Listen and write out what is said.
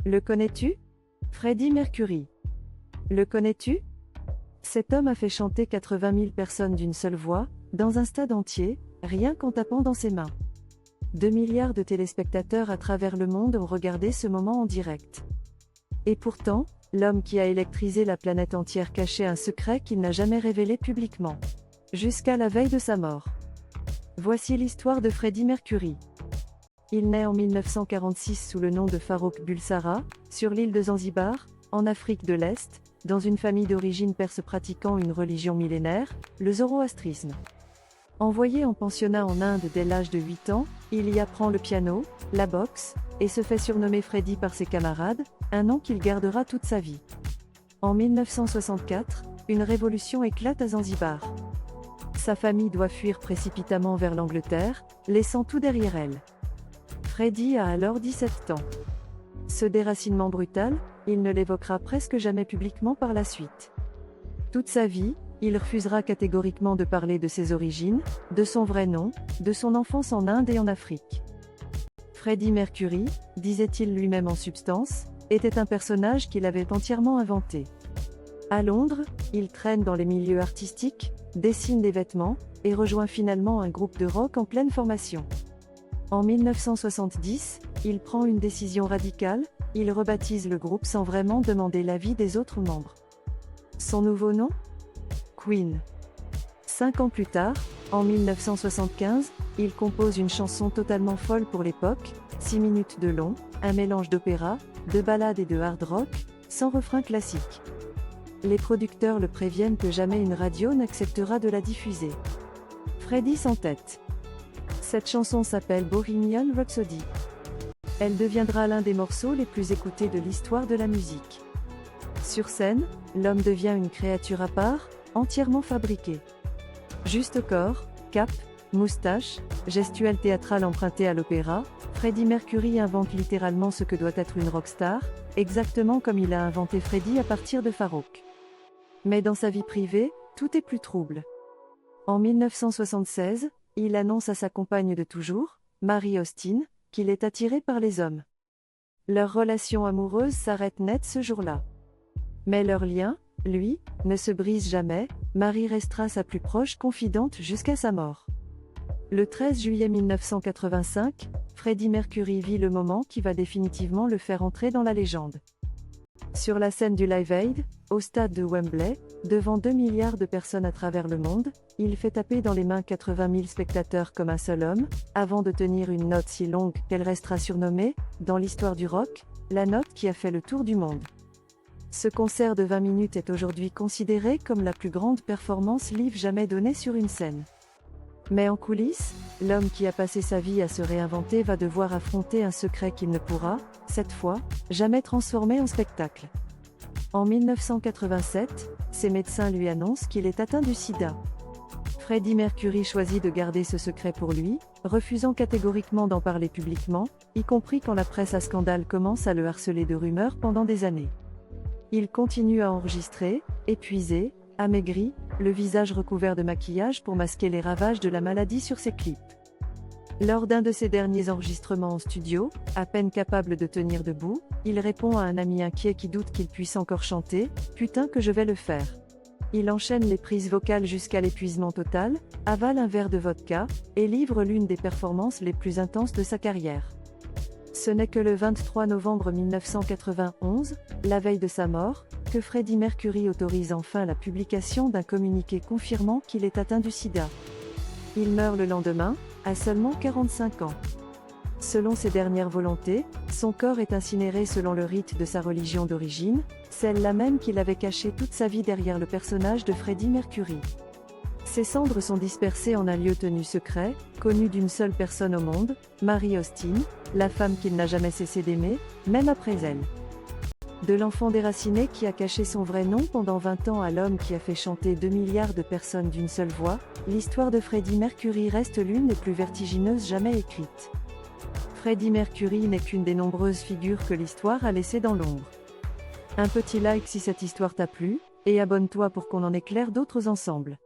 Le connais-tu? Freddie Mercury. Le connais-tu? Cet homme a fait chanter 80 000 personnes d'une seule voix, dans un stade entier, rien qu'en tapant dans ses mains. 2 milliards de téléspectateurs à travers le monde ont regardé ce moment en direct. Et pourtant, l'homme qui a électrisé la planète entière cachait un secret qu'il n'a jamais révélé publiquement. Jusqu'à la veille de sa mort. Voici l'histoire de Freddie Mercury. Il naît en 1946 sous le nom de Farrokh Bulsara, sur l'île de Zanzibar, en Afrique de l'Est, dans une famille d'origine perse pratiquant une religion millénaire, le zoroastrisme. Envoyé en pensionnat en Inde dès l'âge de 8 ans, il y apprend le piano, la boxe, et se fait surnommer Freddie par ses camarades, un nom qu'il gardera toute sa vie. En 1964, une révolution éclate à Zanzibar. Sa famille doit fuir précipitamment vers l'Angleterre, laissant tout derrière elle. Freddie a alors 17 ans. Ce déracinement brutal, il ne l'évoquera presque jamais publiquement par la suite. Toute sa vie, il refusera catégoriquement de parler de ses origines, de son vrai nom, de son enfance en Inde et en Afrique. Freddie Mercury, disait-il lui-même en substance, était un personnage qu'il avait entièrement inventé. À Londres, il traîne dans les milieux artistiques, dessine des vêtements, et rejoint finalement un groupe de rock en pleine formation. En 1970, il prend une décision radicale, il rebaptise le groupe sans vraiment demander l'avis des autres membres. Son nouveau nom? Queen. 5 ans plus tard, en 1975, il compose une chanson totalement folle pour l'époque, 6 minutes de long, un mélange d'opéra, de ballade et de hard rock, sans refrain classique. Les producteurs le préviennent que jamais une radio n'acceptera de la diffuser. Freddie s'entête. Cette chanson s'appelle Bohemian Rhapsody. Elle deviendra l'un des morceaux les plus écoutés de l'histoire de la musique. Sur scène, l'homme devient une créature à part, entièrement fabriquée. Juste corps, cape, moustache, gestuelle théâtrale empruntée à l'opéra, Freddie Mercury invente littéralement ce que doit être une rockstar, exactement comme il a inventé Freddie à partir de Farrokh. Mais dans sa vie privée, tout est plus trouble. En 1976, il annonce à sa compagne de toujours, Mary Austin, qu'il est attiré par les hommes. Leur relation amoureuse s'arrête net ce jour-là. Mais leur lien, lui, ne se brise jamais, Mary restera sa plus proche confidente jusqu'à sa mort. Le 13 juillet 1985, Freddie Mercury vit le moment qui va définitivement le faire entrer dans la légende. Sur la scène du Live Aid, au stade de Wembley, devant 2 milliards de personnes à travers le monde, il fait taper dans les mains 80 000 spectateurs comme un seul homme, avant de tenir une note si longue qu'elle restera surnommée, dans l'histoire du rock, la note qui a fait le tour du monde. Ce concert de 20 minutes est aujourd'hui considéré comme la plus grande performance live jamais donnée sur une scène. Mais en coulisses, l'homme qui a passé sa vie à se réinventer va devoir affronter un secret qu'il ne pourra, cette fois, jamais transformer en spectacle. En 1987, ses médecins lui annoncent qu'il est atteint du sida. Freddie Mercury choisit de garder ce secret pour lui, refusant catégoriquement d'en parler publiquement, y compris quand la presse à scandale commence à le harceler de rumeurs pendant des années. Il continue à enregistrer, épuisé, amaigri, le visage recouvert de maquillage pour masquer les ravages de la maladie sur ses clips. Lors d'un de ses derniers enregistrements en studio, à peine capable de tenir debout, il répond à un ami inquiet qui doute qu'il puisse encore chanter « Putain que je vais le faire ». Il enchaîne les prises vocales jusqu'à l'épuisement total, avale un verre de vodka, et livre l'une des performances les plus intenses de sa carrière. Ce n'est que le 23 novembre 1991, la veille de sa mort, que Freddie Mercury autorise enfin la publication d'un communiqué confirmant qu'il est atteint du sida. Il meurt le lendemain, à seulement 45 ans. Selon ses dernières volontés, son corps est incinéré selon le rite de sa religion d'origine, celle-là même qu'il avait cachée toute sa vie derrière le personnage de Freddie Mercury. Ses cendres sont dispersées en un lieu tenu secret, connu d'une seule personne au monde, Mary Austin, la femme qu'il n'a jamais cessé d'aimer, même après elle. De l'enfant déraciné qui a caché son vrai nom pendant 20 ans à l'homme qui a fait chanter 2 milliards de personnes d'une seule voix, l'histoire de Freddie Mercury reste l'une des plus vertigineuses jamais écrites. Freddie Mercury n'est qu'une des nombreuses figures que l'histoire a laissées dans l'ombre. Un petit like si cette histoire t'a plu, et abonne-toi pour qu'on en éclaire d'autres ensemble.